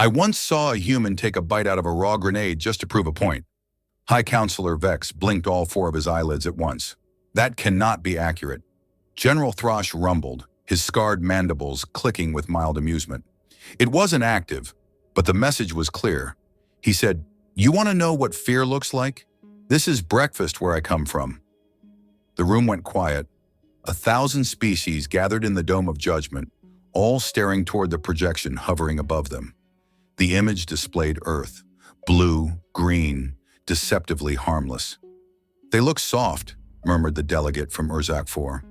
I once saw a human take a bite out of a raw grenade just to prove a point. High Counselor Vex blinked all four of his eyelids at once. That cannot be accurate. General Throsh rumbled, his scarred mandibles clicking with mild amusement. It wasn't active, but the message was clear. He said, "You want to know what fear looks like? This is breakfast where I come from." The room went quiet. 1,000 species gathered in the Dome of Judgment, all staring toward the projection hovering above them. The image displayed Earth, blue, green, deceptively harmless. "They look soft," murmured the delegate from Urzak 4.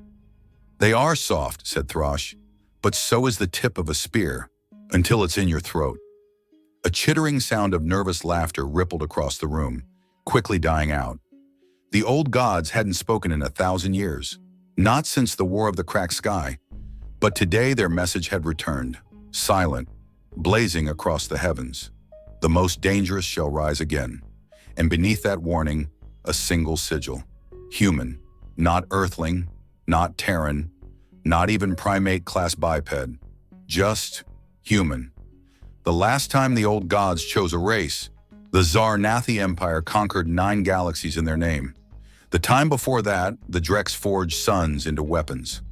"They are soft," said Throsh, "but so is the tip of a spear, until it's in your throat." A chittering sound of nervous laughter rippled across the room, quickly dying out. The old gods hadn't spoken in 1,000 years, not since the War of the Cracked Sky, but today their message had returned, silent, blazing across the heavens. The most dangerous shall rise again, and beneath that warning, a single sigil. Human, not earthling, not Terran, not even primate-class biped, just human. The last time the old gods chose a race, the Zarnathi Empire conquered 9 galaxies in their name. The time before that, the Drex forged suns into weapons.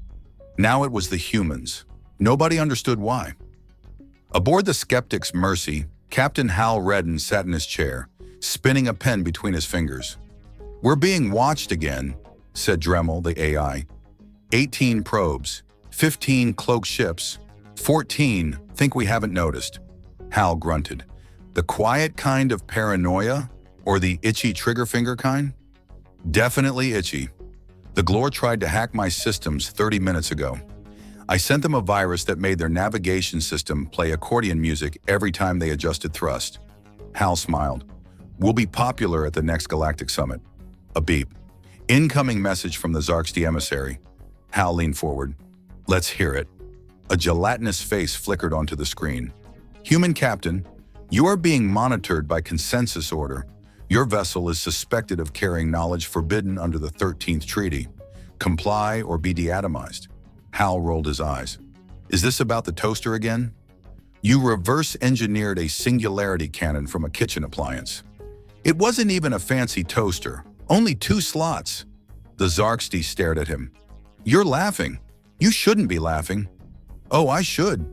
Now it was the humans. Nobody understood why. Aboard the Skeptic's Mercy, Captain Hal Redden sat in his chair, spinning a pen between his fingers. "We're being watched again," said Dremel, the AI. 18 probes, 15 cloaked ships, 14 think we haven't noticed. Hal grunted. "The quiet kind of paranoia, or the itchy trigger finger kind?" "Definitely itchy. The Glor tried to hack my systems 30 minutes ago. I sent them a virus that made their navigation system play accordion music every time they adjusted thrust." Hal smiled. "We'll be popular at the next Galactic Summit." A beep. "Incoming message from the Zarksti emissary." Hal leaned forward. "Let's hear it." A gelatinous face flickered onto the screen. "Human Captain, you are being monitored by consensus order. Your vessel is suspected of carrying knowledge forbidden under the 13th Treaty. Comply or be deatomized." Hal rolled his eyes. "Is this about the toaster again? You reverse-engineered a singularity cannon from a kitchen appliance. It wasn't even a fancy toaster, only 2 slots." The Zarksti stared at him. "You're laughing. You shouldn't be laughing." "Oh, I should.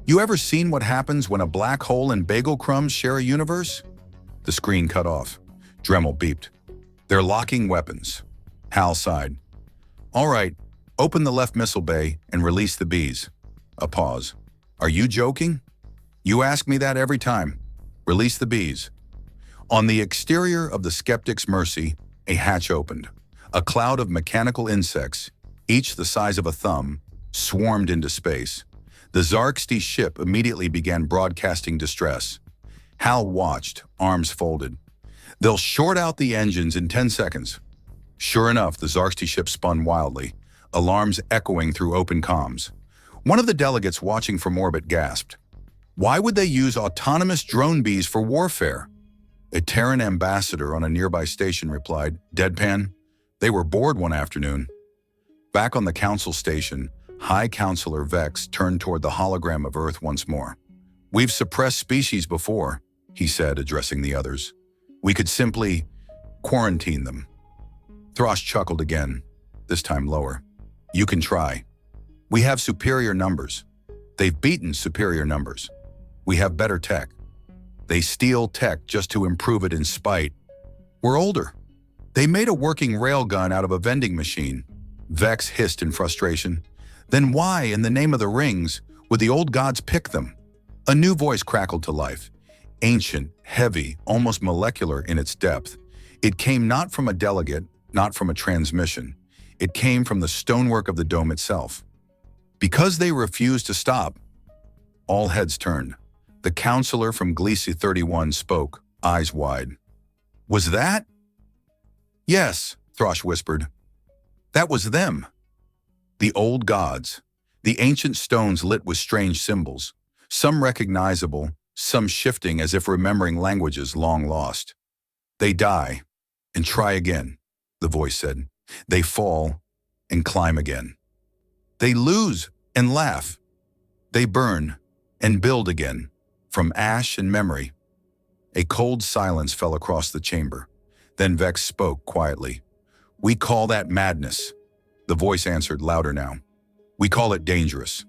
You ever seen what happens when a black hole and bagel crumbs share a universe?" The screen cut off. Dremel beeped. "They're locking weapons." Hal sighed. "All right, open the left missile bay and release the bees." A pause. "Are you joking?" "You ask me that every time. Release the bees." On the exterior of the Skeptic's Mercy, a hatch opened. A cloud of mechanical insects, each the size of a thumb, swarmed into space. The Zarksti ship immediately began broadcasting distress. Hal watched, arms folded. "They'll short out the engines in 10 seconds. Sure enough, the Zarksti ship spun wildly, alarms echoing through open comms. One of the delegates watching from orbit gasped. "Why would they use autonomous drone bees for warfare?" A Terran ambassador on a nearby station replied, deadpan, "They were bored one afternoon." Back on the council station, High Counselor Vex turned toward the hologram of Earth once more. "We've suppressed species before," he said, addressing the others. "We could simply quarantine them." Throsh chuckled again, this time lower. "You can try. We have superior numbers. They've beaten superior numbers. We have better tech. They steal tech just to improve it in spite. We're older. They made a working railgun out of a vending machine." Vex hissed in frustration. "Then why, in the name of the rings, would the old gods pick them?" A new voice crackled to life. Ancient, heavy, almost molecular in its depth. It came not from a delegate, not from a transmission. It came from the stonework of the dome itself. "Because they refused to stop." All heads turned. The counselor from Gliese 31 spoke, eyes wide. "Was that?" "Yes," Throsh whispered. "That was them." The old gods. The ancient stones lit with strange symbols, some recognizable, some shifting as if remembering languages long lost. "They die and try again," the voice said. "They fall and climb again. They lose and laugh. They burn and build again, from ash and memory. A cold silence fell across the chamber. Then Vex spoke quietly. "We call that madness." The voice answered louder now. "We call it dangerous."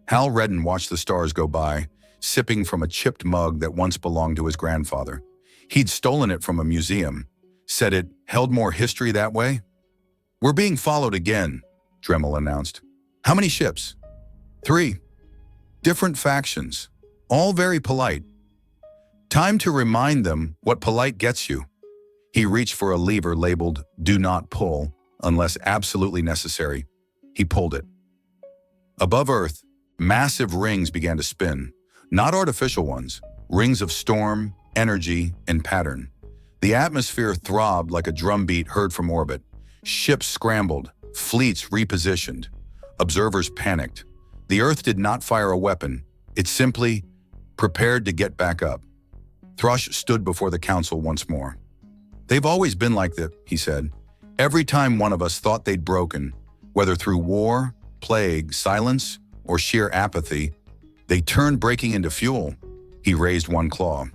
Hal Redden watched the stars go by, sipping from a chipped mug that once belonged to his grandfather. He'd stolen it from a museum, said it held more history that way. "We're being followed again," Dremel announced. "How many ships?" "3. Different factions, all very polite. Time to remind them what polite gets you." He reached for a lever labeled "Do not pull unless absolutely necessary." He pulled it. Above Earth, massive rings began to spin. Not artificial ones, rings of storm, energy, and pattern. The atmosphere throbbed like a drumbeat heard from orbit. Ships scrambled, fleets repositioned. Observers panicked. The Earth did not fire a weapon. It simply prepared to get back up. Thrush stood before the council once more. "They've always been like that," he said. "Every time one of us thought they'd broken, whether through war, plague, silence, or sheer apathy, they turned breaking into fuel." He raised one claw.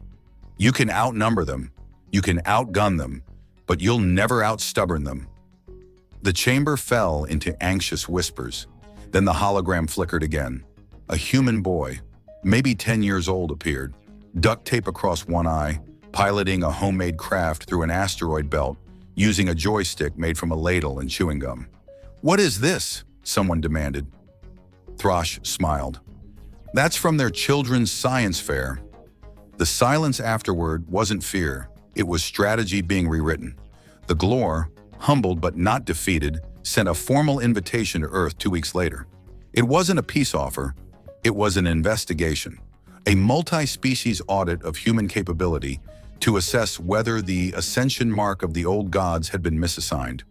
"You can outnumber them, you can outgun them, but you'll never outstubborn them." The chamber fell into anxious whispers. Then the hologram flickered again. A human boy, maybe 10 years old, appeared, duct tape across one eye, piloting a homemade craft through an asteroid belt, using a joystick made from a ladle and chewing gum. "What is this?" someone demanded. Thrush smiled. "That's from their children's science fair." The silence afterward wasn't fear, it was strategy being rewritten. The Glor, humbled but not defeated, sent a formal invitation to Earth 2 weeks later. It wasn't a peace offer, it was an investigation, a multi-species audit of human capability to assess whether the ascension mark of the old gods had been misassigned.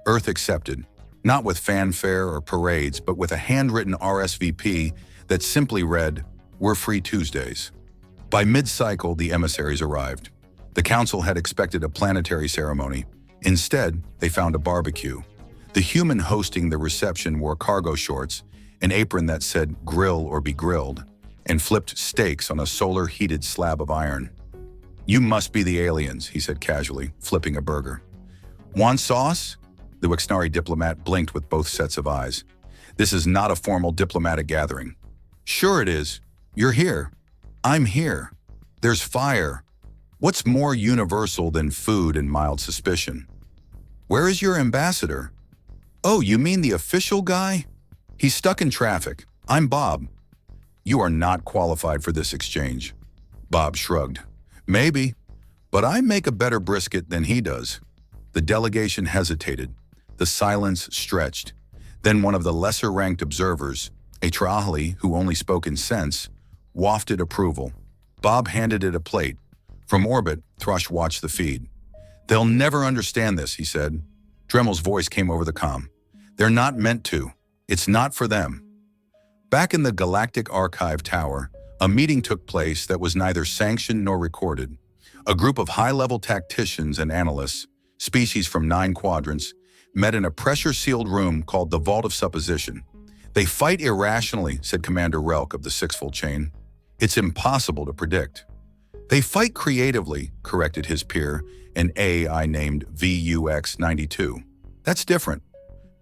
Earth accepted, not with fanfare or parades, but with a handwritten RSVP that simply read, "We're free Tuesdays." By mid-cycle, the emissaries arrived. The council had expected a planetary ceremony. Instead, they found a barbecue. The human hosting the reception wore cargo shorts, an apron that said "Grill or be grilled," and flipped steaks on a solar-heated slab of iron. "You must be the aliens," he said casually, flipping a burger. "Want sauce?" The Wixnari diplomat blinked with both sets of eyes. "This is not a formal diplomatic gathering." "Sure it is. You're here. I'm here. There's fire. What's more universal than food and mild suspicion?" "Where is your ambassador?" "Oh, you mean the official guy? He's stuck in traffic. I'm Bob." "You are not qualified for this exchange." Bob shrugged. "Maybe, but I make a better brisket than he does." The delegation hesitated. The silence stretched. Then one of the lesser-ranked observers, a Trahali who only spoke in sense, wafted approval. Bob handed it a plate. From orbit, Thrush watched the feed. "They'll never understand this," he said. Dremel's voice came over the comm. "They're not meant to. It's not for them." Back in the Galactic Archive Tower, a meeting took place that was neither sanctioned nor recorded. A group of high-level tacticians and analysts, species from 9 quadrants, met in a pressure-sealed room called the Vault of Supposition. "They fight irrationally," said Commander Relk of the Sixfold Chain. "It's impossible to predict." "They fight creatively," corrected his peer, an AI named VUX-92. "That's different.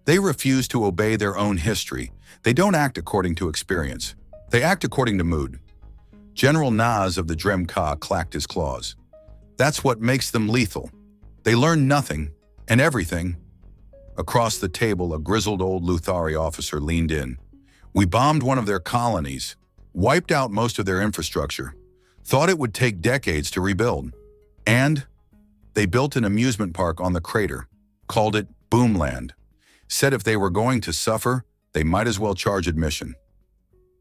They refuse to obey their own history. They don't act according to experience. They act according to mood." General Naz of the Drem-Ka clacked his claws. "That's what makes them lethal. They learn nothing and everything." Across the table, a grizzled old Luthari officer leaned in. "We bombed one of their colonies, wiped out most of their infrastructure, thought it would take decades to rebuild. And they built an amusement park on the crater, called it Boomland. Said if they were going to suffer, they might as well charge admission."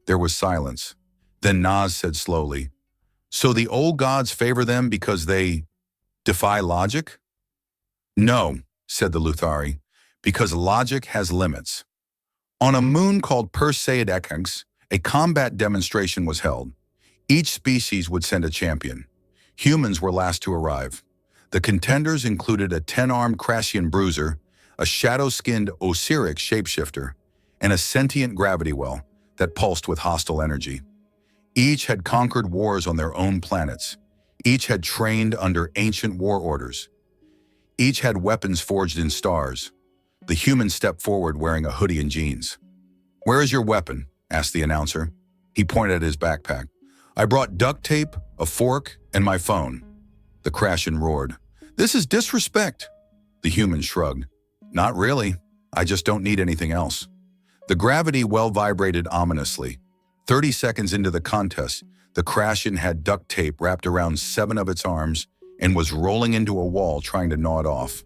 There was silence. Then Naz said slowly, "So the old gods favor them because they defy logic?" "No," said the Luthari, "because logic has limits." On a moon called Perseidakanx, a combat demonstration was held. Each species would send a champion. Humans were last to arrive. The contenders included a 10-armed Crassian bruiser, a shadow-skinned Osiric shapeshifter, and a sentient gravity well that pulsed with hostile energy. Each had conquered wars on their own planets. Each had trained under ancient war orders. Each had weapons forged in stars. The human stepped forward wearing a hoodie and jeans. "Where is your weapon?" asked the announcer. He pointed at his backpack. "I brought duct tape, a fork, and my phone." The Krashen roared. "This is disrespect." The human shrugged. "Not really. I just don't need anything else." The gravity well vibrated ominously. 30 seconds into the contest, the Krashen had duct tape wrapped around 7 of its arms and was rolling into a wall trying to gnaw it off.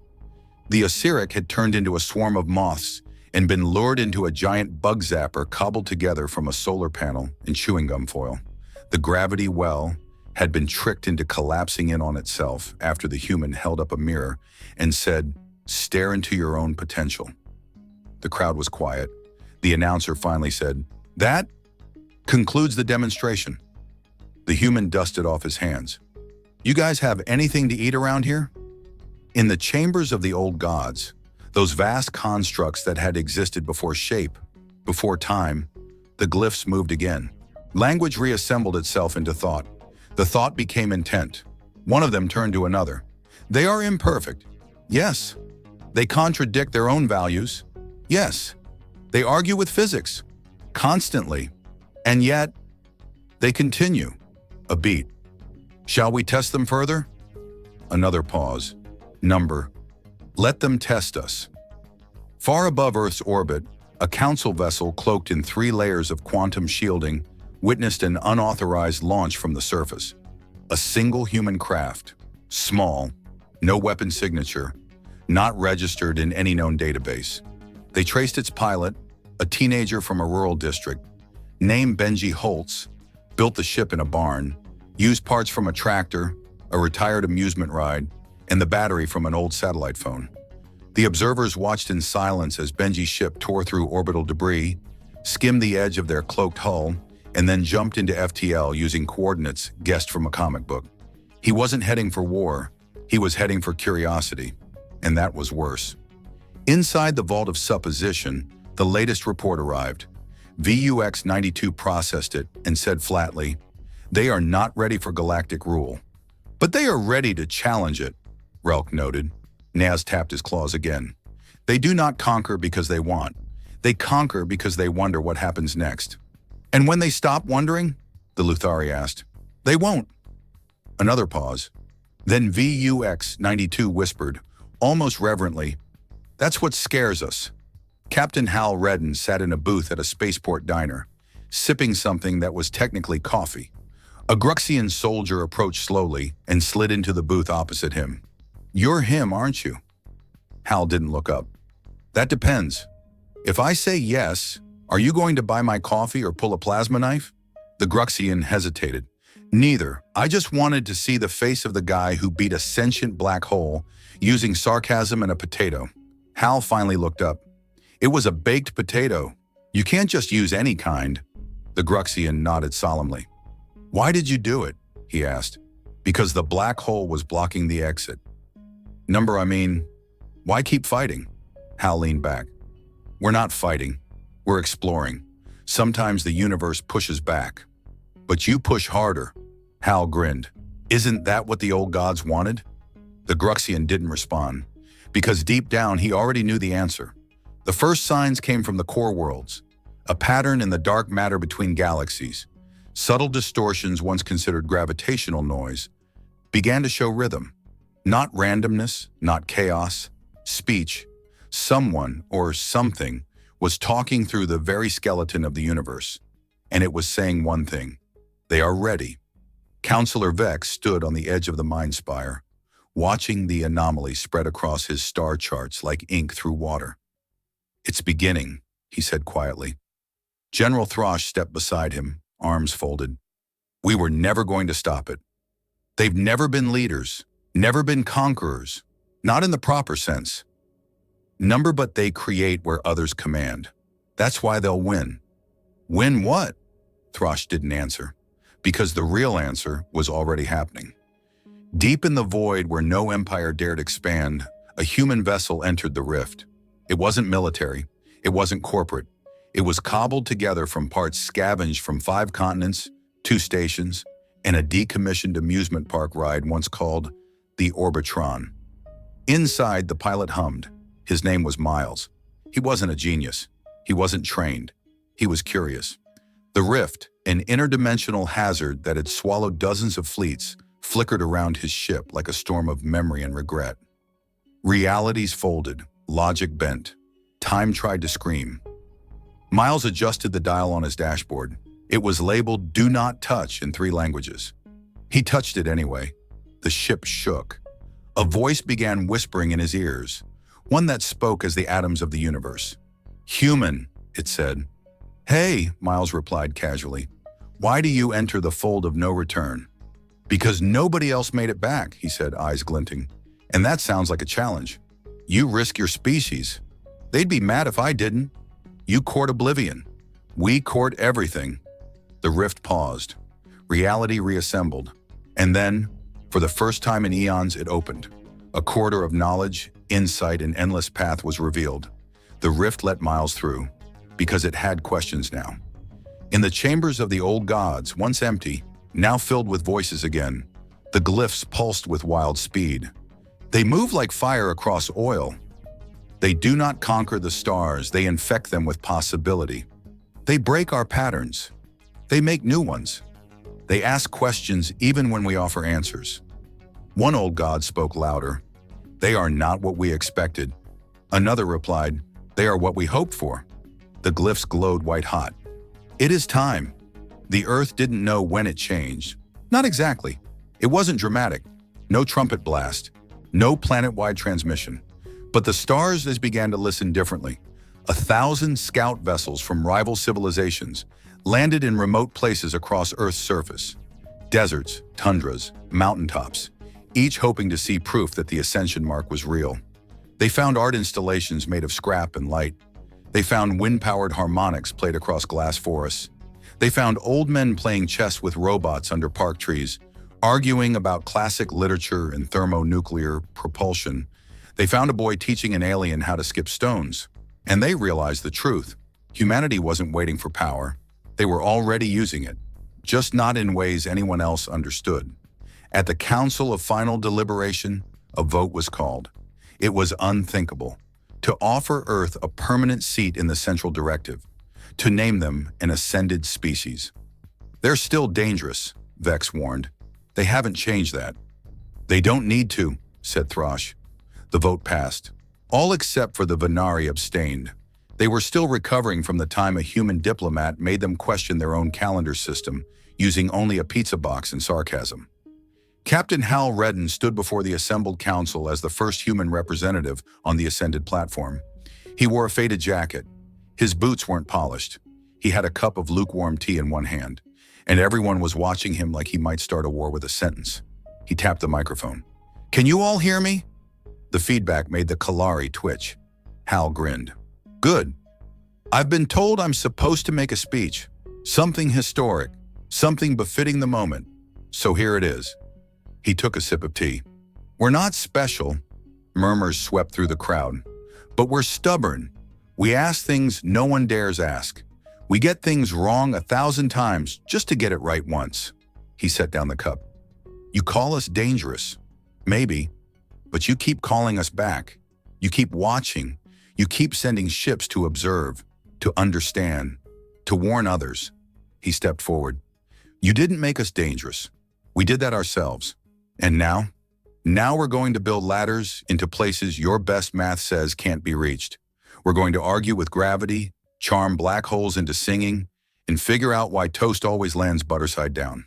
The Osirik had turned into a swarm of moths and been lured into a giant bug zapper cobbled together from a solar panel and chewing gum foil. The gravity well had been tricked into collapsing in on itself after the human held up a mirror and said, "Stare into your own potential." The crowd was quiet. The announcer finally said, "That concludes the demonstration." The human dusted off his hands. "You guys have anything to eat around here?" In the chambers of the old gods, those vast constructs that had existed before shape, before time, the glyphs moved again. Language reassembled itself into thought. The thought became intent. One of them turned to another. "They are imperfect. Yes. They contradict their own values. Yes. They argue with physics. Constantly. And yet, they continue." A beat. "Shall we test them further?" Another pause. Number. "Let them test us." Far above Earth's orbit, a council vessel cloaked in 3 layers of quantum shielding witnessed an unauthorized launch from the surface. A single human craft. Small. No weapon signature. Not registered in any known database. They traced its pilot, a teenager from a rural district, named Benji Holtz, built the ship in a barn, used parts from a tractor, a retired amusement ride, and the battery from an old satellite phone. The observers watched in silence as Benji's ship tore through orbital debris, skimmed the edge of their cloaked hull, and then jumped into FTL using coordinates guessed from a comic book. He wasn't heading for war, he was heading for curiosity, and that was worse. Inside the vault of supposition, the latest report arrived. VUX-92 processed it and said flatly, "They are not ready for galactic rule. But they are ready to challenge it," Relk noted. Naz tapped his claws again. "They do not conquer because they want. They conquer because they wonder what happens next." "And when they stop wondering?" the Luthari asked. "They won't." Another pause. Then VUX-92 whispered, almost reverently, "That's what scares us." Captain Hal Redden sat in a booth at a spaceport diner, sipping something that was technically coffee. A Gruxian soldier approached slowly and slid into the booth opposite him. "You're him, aren't you?" Hal didn't look up. "That depends. If I say yes, are you going to buy my coffee or pull a plasma knife?" The Gruxian hesitated. "Neither. I just wanted to see the face of the guy who beat a sentient black hole using sarcasm and a potato." Hal finally looked up. "It was a baked potato. You can't just use any kind." The Gruxian nodded solemnly. "Why did you do it?" he asked. "Because the black hole was blocking the exit." Why keep fighting?" Hal leaned back. "We're not fighting. We're exploring. Sometimes the universe pushes back. But you push harder." Hal grinned. "Isn't that what the old gods wanted?" The Gruxian didn't respond, because deep down he already knew the answer. The first signs came from the core worlds, a pattern in the dark matter between galaxies. Subtle distortions once considered gravitational noise began to show rhythm. Not randomness, not chaos, speech. Someone or something was talking through the very skeleton of the universe, and it was saying one thing: they are ready. Counselor Vex stood on the edge of the Mind Spire, watching the anomaly spread across his star charts like ink through water. "It's beginning," he said quietly. General Throsh stepped beside him, arms folded. "We were never going to stop it. They've never been leaders, never been conquerors, not in the proper sense. But they create where others command. That's why they'll win." "Win what?" Throsh didn't answer, because the real answer was already happening. Deep in the void where no empire dared expand, a human vessel entered the rift. It wasn't military. It wasn't corporate. It was cobbled together from parts scavenged from 5 continents, 2 stations, and a decommissioned amusement park ride once called the Orbitron. Inside, the pilot hummed. His name was Miles. He wasn't a genius. He wasn't trained. He was curious. The rift, an interdimensional hazard that had swallowed dozens of fleets, flickered around his ship like a storm of memory and regret. Realities folded, logic bent. Time tried to scream. Miles adjusted the dial on his dashboard. It was labeled "Do Not Touch" in 3 languages. He touched it anyway. The ship shook. A voice began whispering in his ears, one that spoke as the atoms of the universe. "Human," it said. "Hey," Miles replied casually. "Why do you enter the fold of no return?" "Because nobody else made it back," he said, eyes glinting. "And that sounds like a challenge. You risk your species. They'd be mad if I didn't. You court oblivion. We court everything." The rift paused. Reality reassembled. And then, for the first time in eons, it opened. A corridor of knowledge, insight, and endless path was revealed. The rift let Miles through, because it had questions now. In the chambers of the old gods, once empty, now filled with voices again, the glyphs pulsed with wild speed. They move like fire across oil. They do not conquer the stars, they infect them with possibility. They break our patterns. They make new ones. They ask questions even when we offer answers. One old god spoke louder. "They are not what we expected." Another replied, "They are what we hoped for." The glyphs glowed white-hot. "It is time." The earth didn't know when it changed. Not exactly. It wasn't dramatic. No trumpet blast. No planet-wide transmission. But the stars began to listen differently. 1,000 scout vessels from rival civilizations landed in remote places across Earth's surface. Deserts, tundras, mountaintops, each hoping to see proof that the ascension mark was real. They found art installations made of scrap and light. They found wind-powered harmonics played across glass forests. They found old men playing chess with robots under park trees, arguing about classic literature and thermonuclear propulsion. They found a boy teaching an alien how to skip stones. And they realized the truth. Humanity wasn't waiting for power. They were already using it, just not in ways anyone else understood. At the Council of Final Deliberation, a vote was called. It was unthinkable. To offer Earth a permanent seat in the Central Directive. To name them an ascended species. "They're still dangerous," Vex warned. "They haven't changed that." "They don't need to," said Throsh. The vote passed. All except for the Venari abstained. They were still recovering from the time a human diplomat made them question their own calendar system, using only a pizza box and sarcasm. Captain Hal Redden stood before the assembled council as the first human representative on the ascended platform. He wore a faded jacket. His boots weren't polished. He had a cup of lukewarm tea in one hand, and everyone was watching him like he might start a war with a sentence. He tapped the microphone. "Can you all hear me?" The feedback made the Kalari twitch. Hal grinned. "Good. I've been told I'm supposed to make a speech. Something historic. Something befitting the moment. So here it is." He took a sip of tea. "We're not special," murmurs swept through the crowd. "But we're stubborn. We ask things no one dares ask. We get things wrong 1,000 times just to get it right once." He set down the cup. "You call us dangerous. Maybe. But you keep calling us back. You keep watching. You keep sending ships to observe, to understand, to warn others." He stepped forward. "You didn't make us dangerous. We did that ourselves. And now we're going to build ladders into places your best math says can't be reached. We're going to argue with gravity, charm black holes into singing, and figure out why toast always lands butterside down."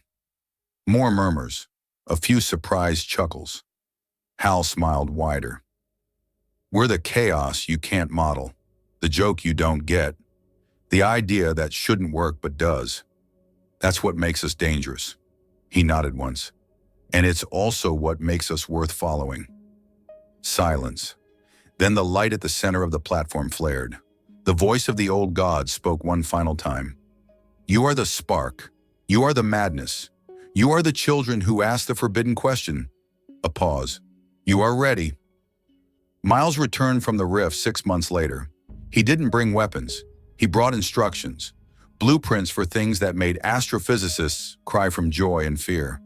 More murmurs, a few surprised chuckles. Hal smiled wider. "We're the chaos you can't model, the joke you don't get, the idea that shouldn't work but does. That's what makes us dangerous." He nodded once. "And it's also what makes us worth following." Silence. Then the light at the center of the platform flared. The voice of the old god spoke one final time. "You are the spark. You are the madness. You are the children who ask the forbidden question." A pause. "You are ready." Miles returned from the rift 6 months later. He didn't bring weapons. He brought instructions. blueprints for things that made astrophysicists cry from joy and fear.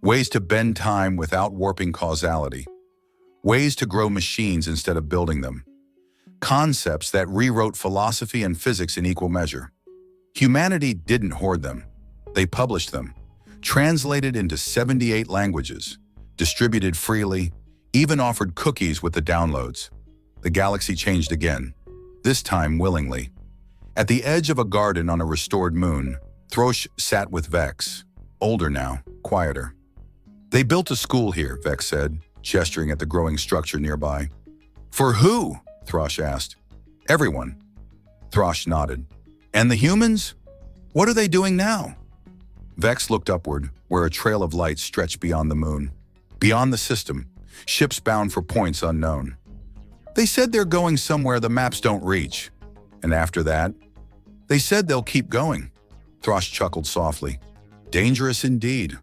Ways to bend time without warping causality. Ways to grow machines instead of building them. Concepts that rewrote philosophy and physics in equal measure. Humanity didn't hoard them. They published them, translated into 78 languages, distributed freely, even offered cookies with the downloads. The galaxy changed again, this time willingly. At the edge of a garden on a restored moon, Throsh sat with Vex, older now, quieter. "They built a school here," Vex said, gesturing at the growing structure nearby. "For who?" Throsh asked. "Everyone." Throsh nodded. "And the humans? What are they doing now?" Vex looked upward, where a trail of light stretched beyond the moon. Beyond the system, ships bound for points unknown. "They said they're going somewhere the maps don't reach. And after that, they said they'll keep going." Throsh chuckled softly. "Dangerous indeed."